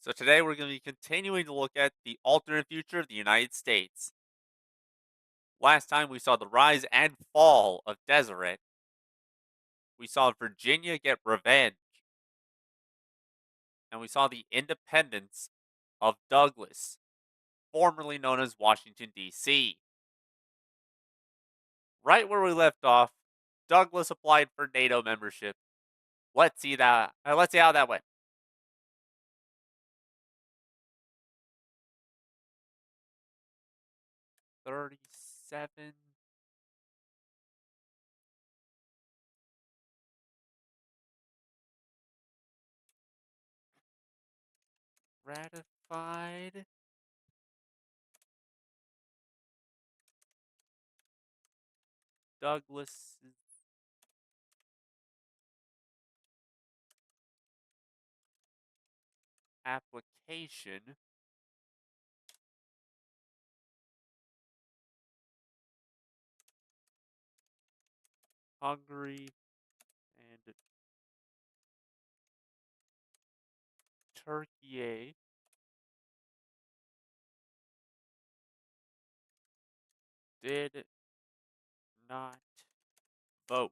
So today we're going to be continuing to look at the alternate future of the United States. Last time we saw the rise and fall of Deseret. We saw Virginia get revenge, and we saw the independence of Douglas, formerly known as Washington, D.C. Right where we left off, Douglas applied for NATO membership. Let's see how that went. 37 ratified. Douglas application. Hungary and Turkey did not vote.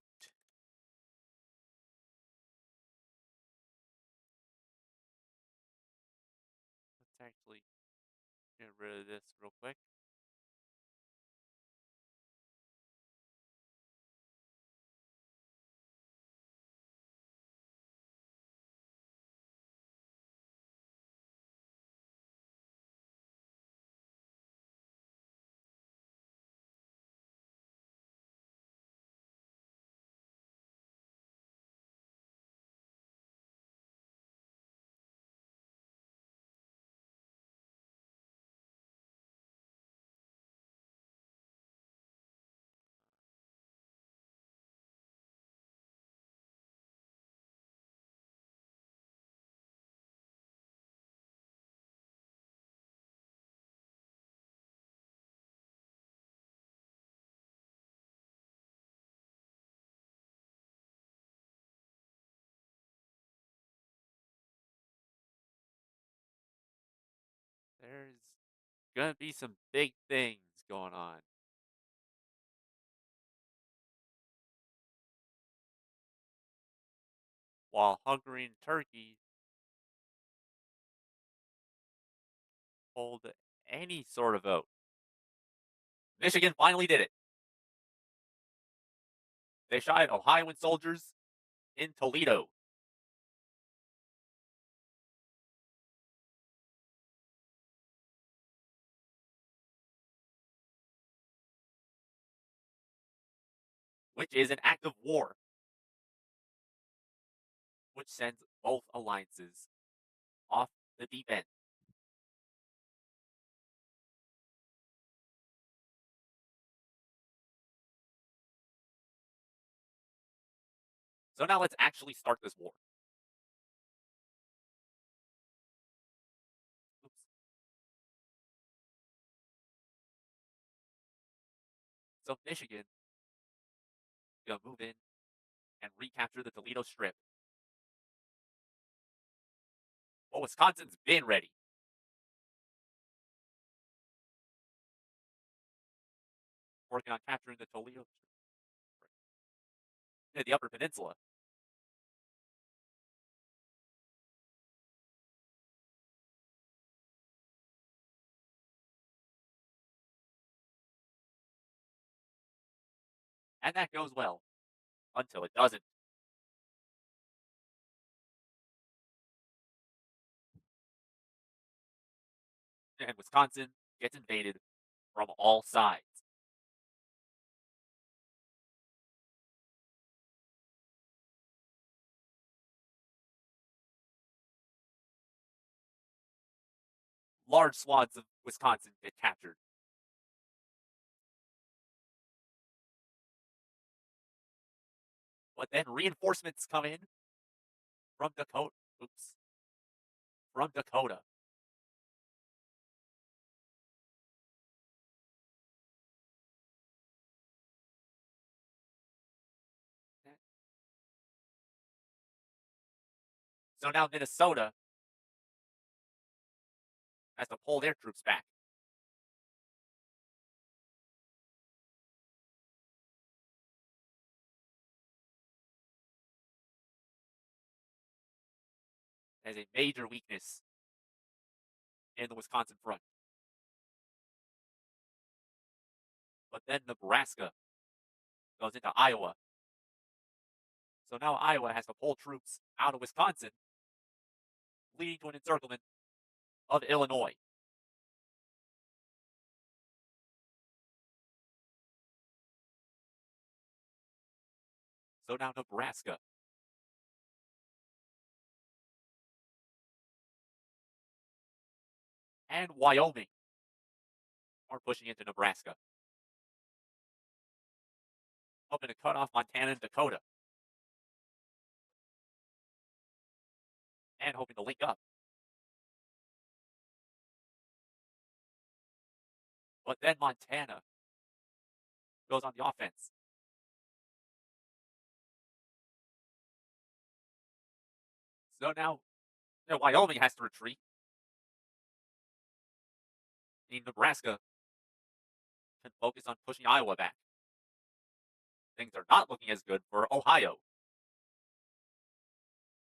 Let's actually get rid of this real quick. There's gonna be some big things going on. While Hungary and Turkey hold any sort of vote. Michigan finally did it. They shot at Ohioan soldiers in Toledo, which is an act of war, which sends both alliances off the deep end. So now let's actually start this war. Oops. So Michigan gonna move in and recapture the Toledo Strip. Well, Wisconsin's been ready, working on capturing the Toledo Strip. The Upper Peninsula. And that goes well until it doesn't. And Wisconsin gets invaded from all sides. Large swaths of Wisconsin get captured. But then reinforcements come in from Dakota. Oops. From Dakota. So now Minnesota has to pull their troops back as a major weakness in the Wisconsin front. But then Nebraska goes into Iowa. So now Iowa has to pull troops out of Wisconsin, leading to an encirclement of Illinois. So now Nebraska and Wyoming are pushing into Nebraska, hoping to cut off Montana and Dakota, and hoping to link up. But then Montana goes on the offense. So now Wyoming has to retreat. And Nebraska can focus on pushing Iowa back. Things are not looking as good for Ohio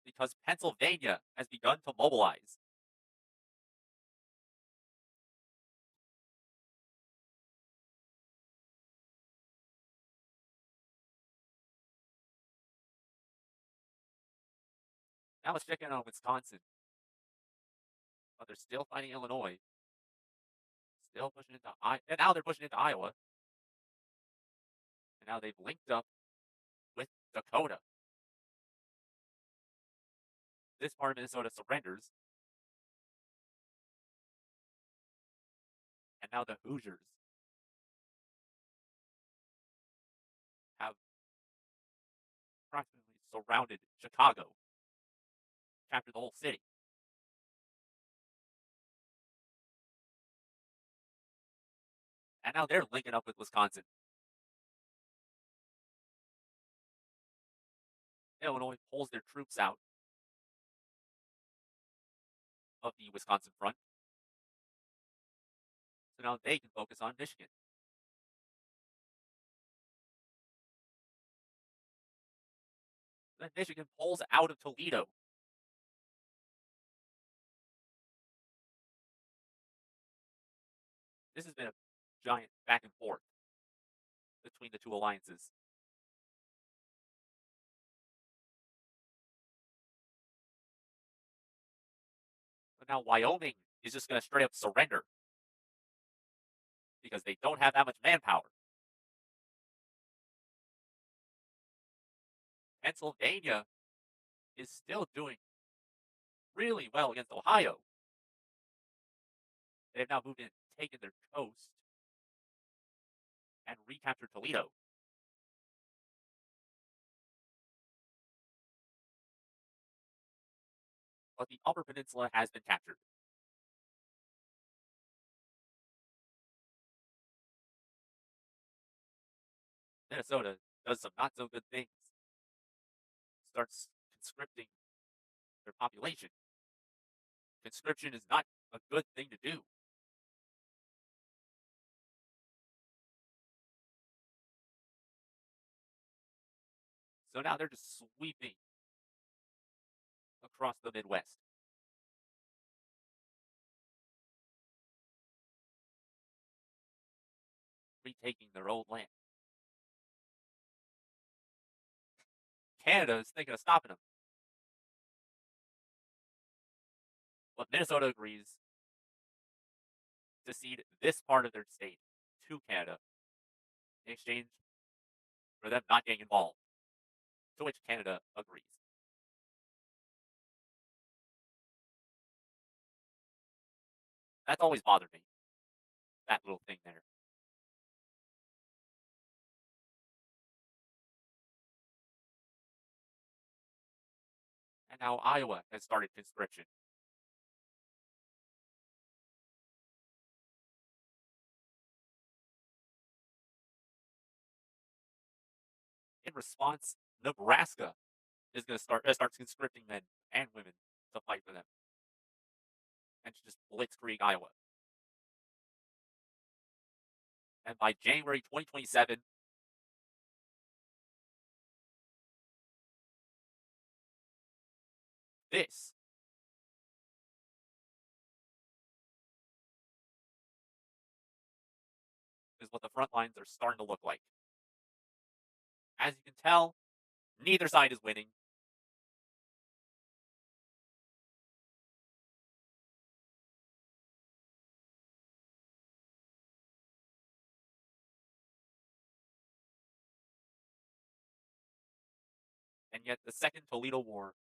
because Pennsylvania has begun to mobilize. Now let's check in on Wisconsin. But they're still fighting Illinois. Still pushing into Iowa. And now they're pushing into Iowa. And now they've linked up with Dakota. This part of Minnesota surrenders. And now the Hoosiers have approximately surrounded Chicago, captured the whole city. And now they're linking up with Wisconsin. Illinois pulls their troops out of the Wisconsin front. So now they can focus on Michigan. Then Michigan pulls out of Toledo. This has been a giant back and forth between the two alliances. But now Wyoming is just going to straight up surrender because they don't have that much manpower. Pennsylvania is still doing really well against Ohio. They've now moved in, taken their coast, and recaptured Toledo. But the Upper Peninsula has been captured. Minnesota does some not so good things. Starts conscripting their population. Conscription is not a good thing to do. So now they're just sweeping across the Midwest. Retaking their old land. Canada is thinking of stopping them. But Minnesota agrees to cede this part of their state to Canada in exchange for them not getting involved, to which Canada agrees. That's always bothered me, that little thing there. And now Iowa has started conscription. In response, Nebraska is going to start conscripting men and women to fight for them. and to just blitzkrieg Iowa. And by January 2027, this is what the front lines are starting to look like. As you can tell, neither side is winning. And yet the Second Toledo War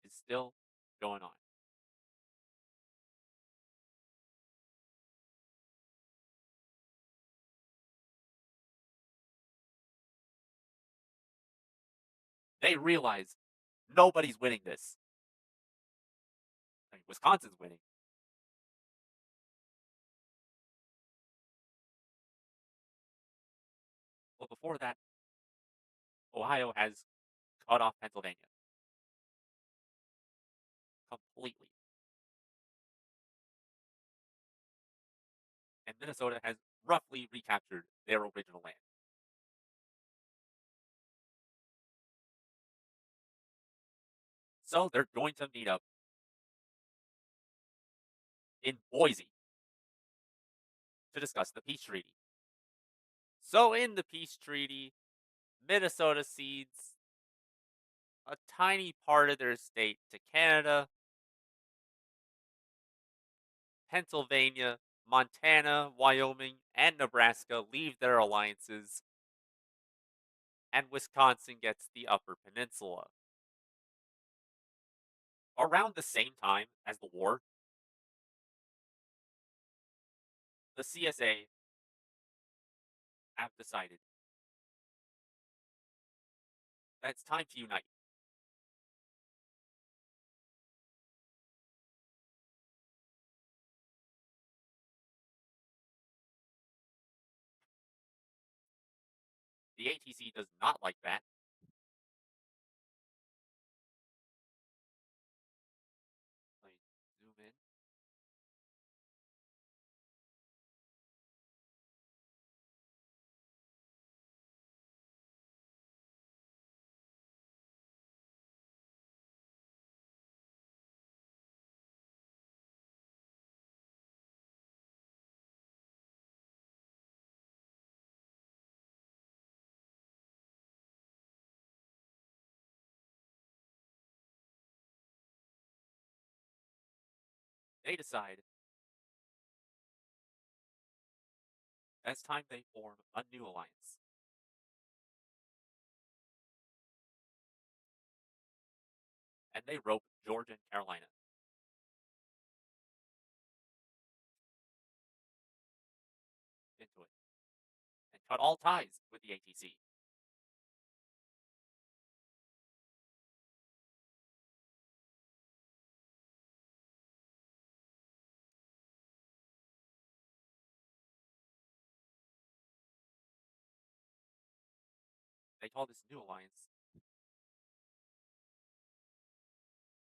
is still going on. They realize nobody's winning this. I mean, Wisconsin's winning. But before that, Ohio has cut off Pennsylvania completely. And Minnesota has roughly recaptured their original land. So they're going to meet up in Boise to discuss the peace treaty. So in the peace treaty, Minnesota cedes a tiny part of their state to Canada. Pennsylvania, Montana, Wyoming, and Nebraska leave their alliances, and Wisconsin gets the Upper Peninsula. Around the same time as the war, the CSA have decided that it's time to unite. The ATC does not like that. Let me zoom in. They decide that it's time they form a new alliance. And they rope Georgia and Carolina into it and cut all ties with the ATC. They call this new alliance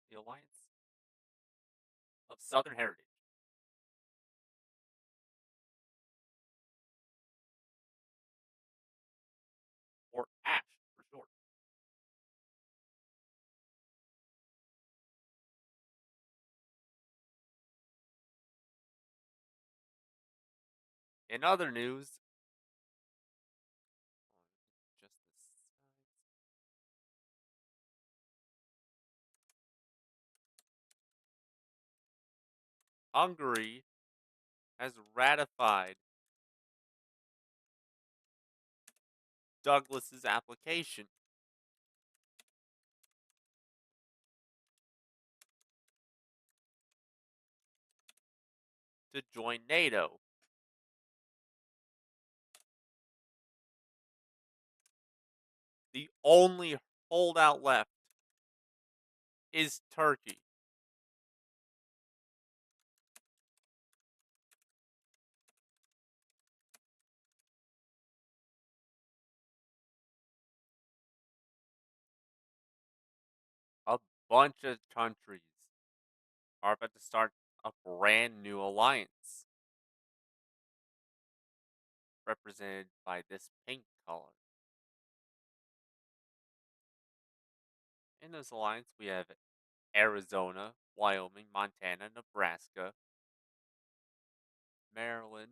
the Alliance of Southern Heritage, or ASH for short. In other news, just the Hungary has ratified Douglas's application to join NATO. The only holdout left is Turkey. A bunch of countries are about to start a brand new alliance, represented by this pink color. In this alliance, we have Arizona, Wyoming, Montana, Nebraska, Maryland,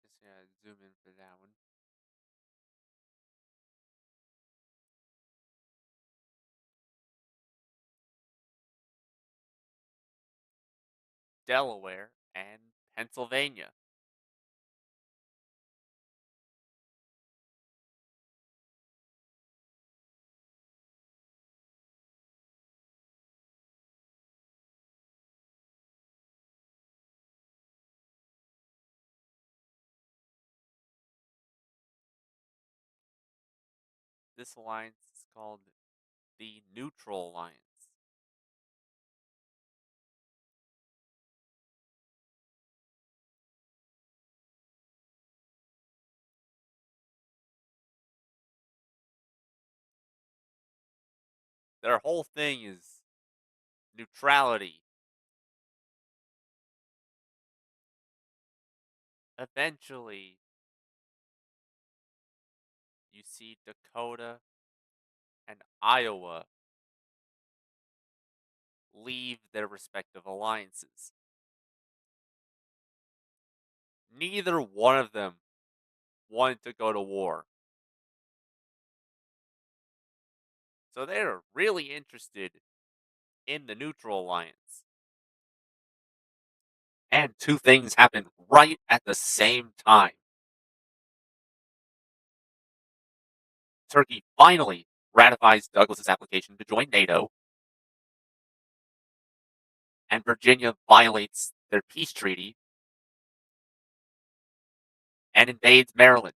just gonna zoom in for that one, Delaware, and Pennsylvania. This alliance is called the Neutral Alliance. Their whole thing is neutrality. Eventually, you see Dakota and Iowa leave their respective alliances. Neither one of them wanted to go to war. So they're really interested in the Neutral Alliance. And two things happen right at the same time. Turkey finally ratifies Douglas's application to join NATO, and Virginia violates their peace treaty and invades Maryland.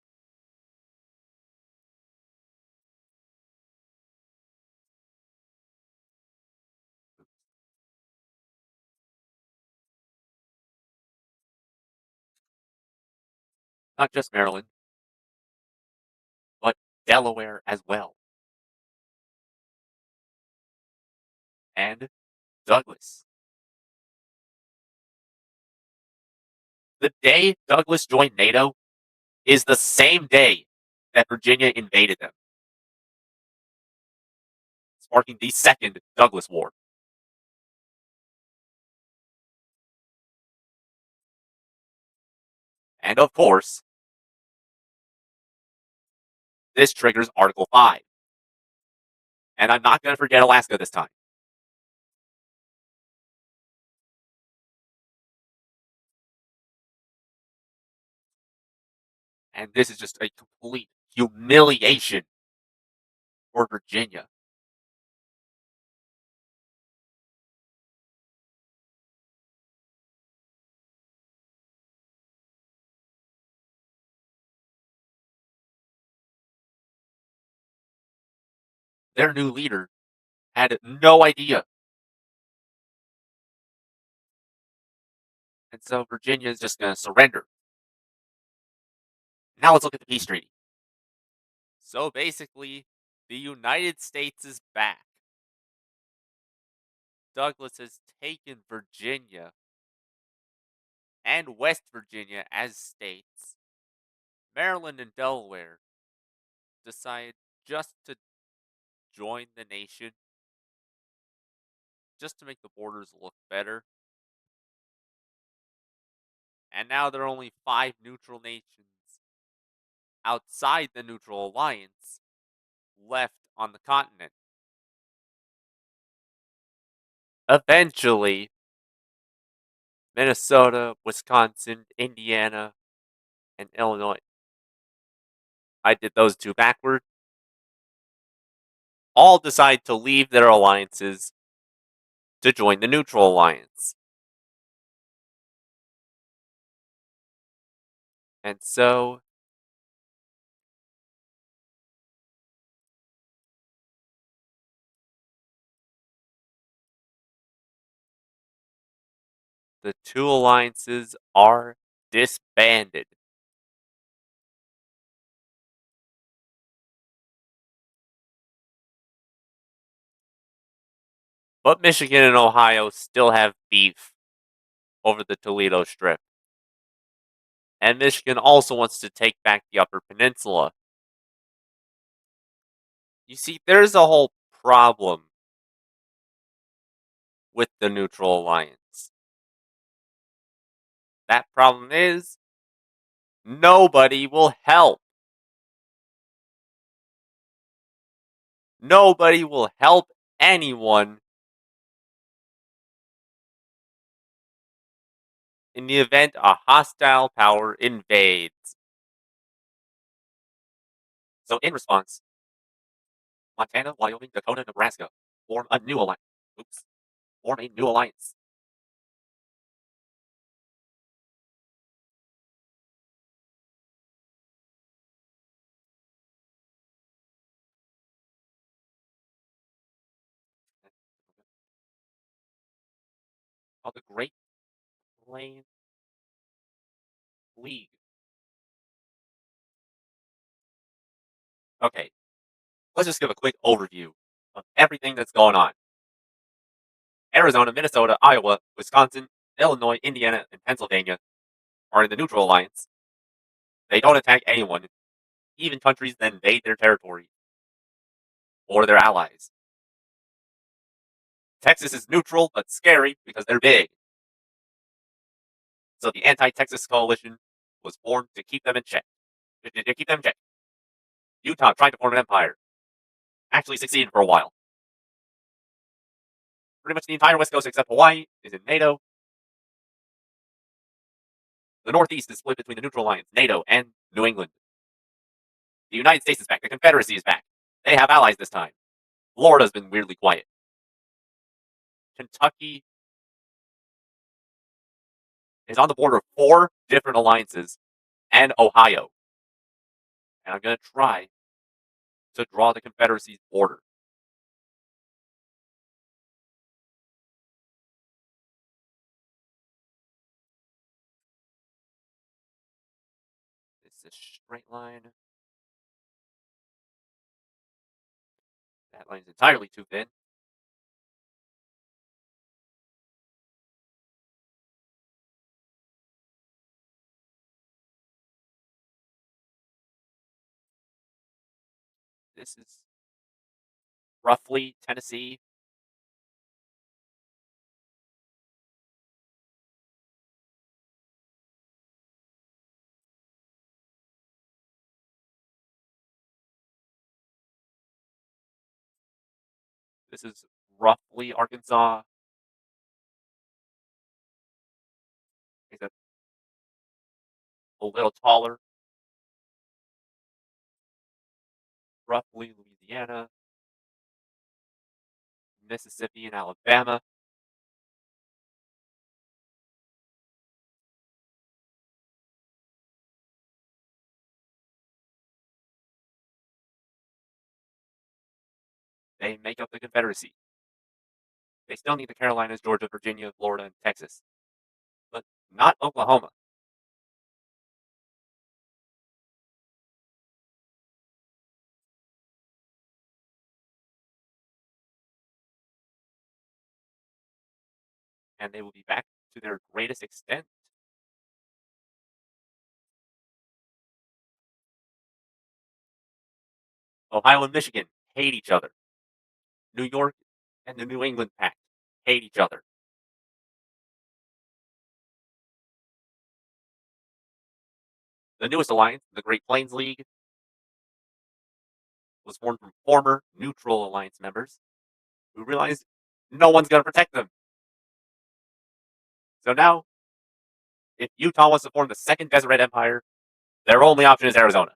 Not just Maryland, but Delaware as well. And Douglas. The day Douglas joined NATO is the same day that Virginia invaded them, sparking the Second Douglas War. And of course, this triggers Article 5. And I'm not going to forget Alaska this time. And this is just a complete humiliation for Virginia. Their new leader had no idea. And so Virginia is just going to surrender. Now let's look at the peace treaty. So basically, the United States is back. Douglas has taken Virginia and West Virginia as states. Maryland and Delaware decide just to join the nation, just to make the borders look better. And now there are only 5 neutral nations outside the Neutral Alliance left on the continent. Eventually, Minnesota, Wisconsin, Indiana, and Illinois. I did those two backward. All decide to leave their alliances to join the Neutral Alliance. And so, the two alliances are disbanded. But Michigan and Ohio still have beef over the Toledo Strip. And Michigan also wants to take back the Upper Peninsula. You see, there's a whole problem with the Neutral Alliance. That problem is nobody will help. Nobody will help anyone in the event a hostile power invades. So, in response, Montana, Wyoming, Dakota, Nebraska form a new alliance. Form a new alliance. Called the Great Plains League. Okay, let's just give a quick overview of everything that's going on. Arizona, Minnesota, Iowa, Wisconsin, Illinois, Indiana, and Pennsylvania are in the Neutral Alliance. They don't attack anyone, even countries that invade their territory or their allies. Texas is neutral but scary because they're big. So the anti-Texas coalition was formed to keep them in check. To keep them in check. Utah tried to form an empire. Actually succeeded for a while. Pretty much the entire West Coast except Hawaii is in NATO. The Northeast is split between the Neutral Alliance, NATO, and New England. The United States is back. The Confederacy is back. They have allies this time. Florida's been weirdly quiet. Kentucky is on the border of 4 different alliances and Ohio. And I'm going to try to draw the Confederacy's border. It's a straight line. That line's entirely too thin. This is roughly Tennessee. This is roughly Arkansas. Except a little taller. Roughly Louisiana, Mississippi, and Alabama. They make up the Confederacy. They still need the Carolinas, Georgia, Virginia, Florida, and Texas. But not Oklahoma. And they will be back to their greatest extent. Ohio and Michigan hate each other. New York and the New England Pact hate each other. The newest alliance, the Great Plains League, was formed from former neutral alliance members who realized no one's going to protect them. So now, if Utah wants to form the second Deseret Empire, their only option is Arizona.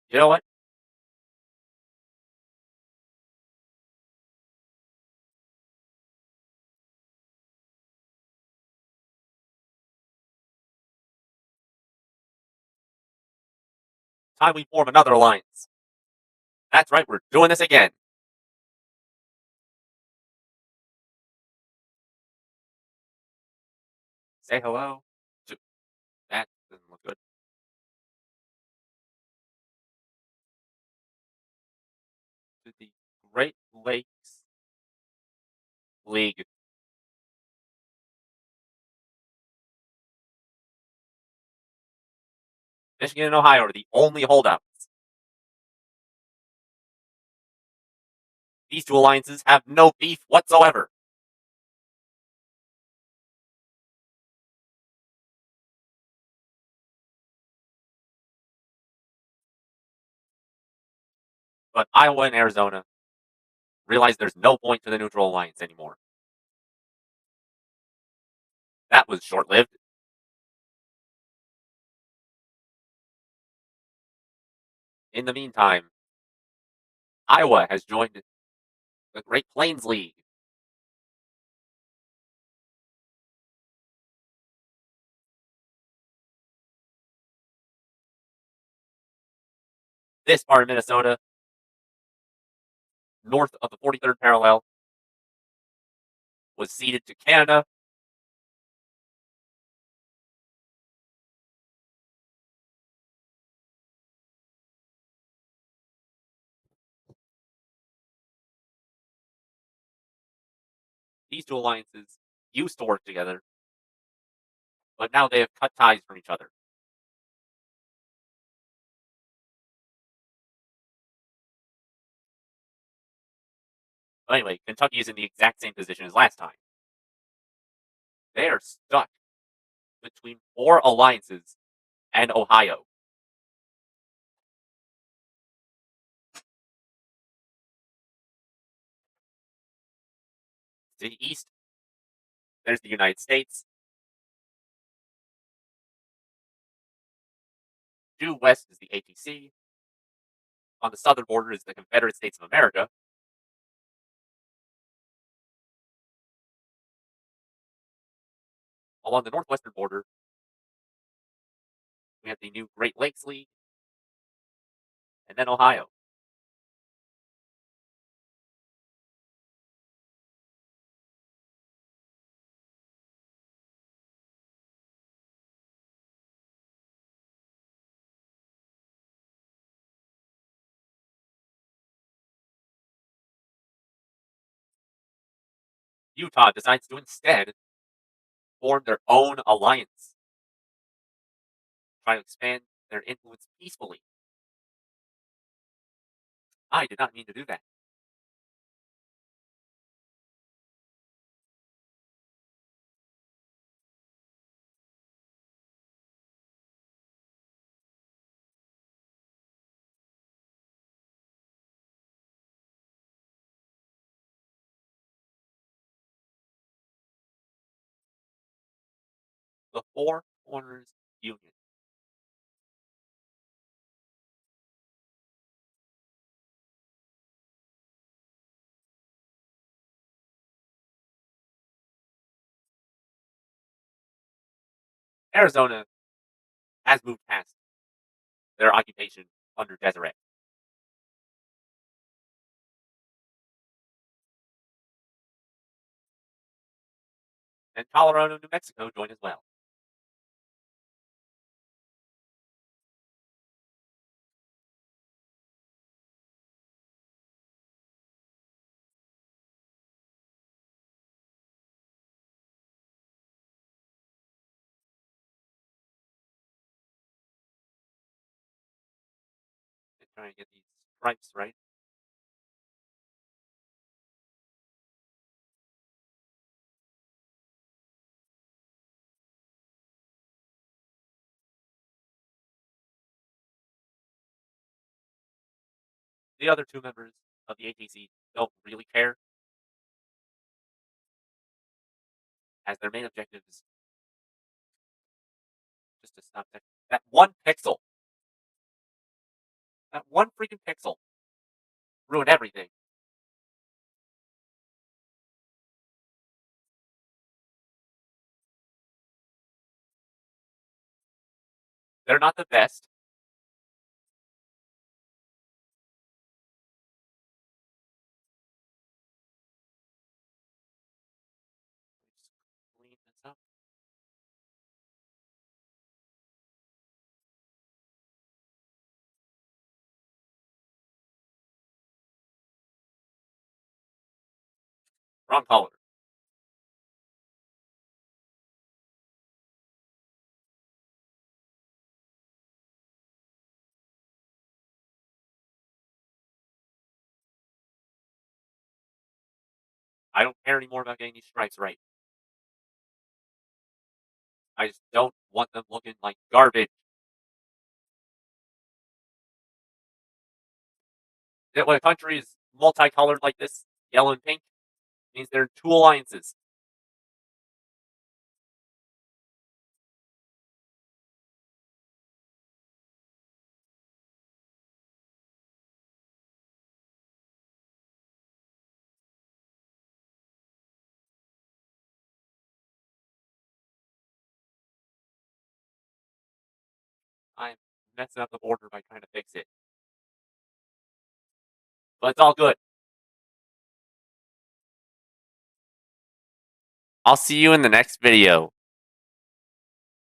You know what? Time we form another alliance. That's right, we're doing this again. Say hello to that doesn't look good. To the Great Lakes League. Michigan and Ohio are the only holdouts. These two alliances have no beef whatsoever. But Iowa and Arizona realize there's no point to the neutral alliance anymore. That was short lived. In the meantime, Iowa has joined the Great Plains League. This part of Minnesota, north of the 43rd parallel, was ceded to Canada. These two alliances used to work together, but now they have cut ties from each other. But anyway, Kentucky is in the exact same position as last time. They are stuck between four alliances and Ohio. To the east, there's the United States. Due west is the ATC. On the southern border is the Confederate States of America. Along the northwestern border, we have the new Great Lakes League, and then Ohio. Utah decides to instead form their own alliance, try to expand their influence peacefully. I did not mean to do that. The Four Corners Union. Arizona has moved past their occupation under Deseret. And Colorado and New Mexico join as well. And trying to get these stripes right. The other two members of the ATC don't really care, as their main objective is just to stop that one pixel. That one freaking pixel ruined everything. They're not the best. Just clean this up. Wrong color. I don't care anymore about getting these stripes right. I just don't want them looking like garbage. That when a country is multicolored like this, yellow and pink, means they're in two alliances. I'm messing up the border by trying to fix it. But it's all good. I'll see you in the next video.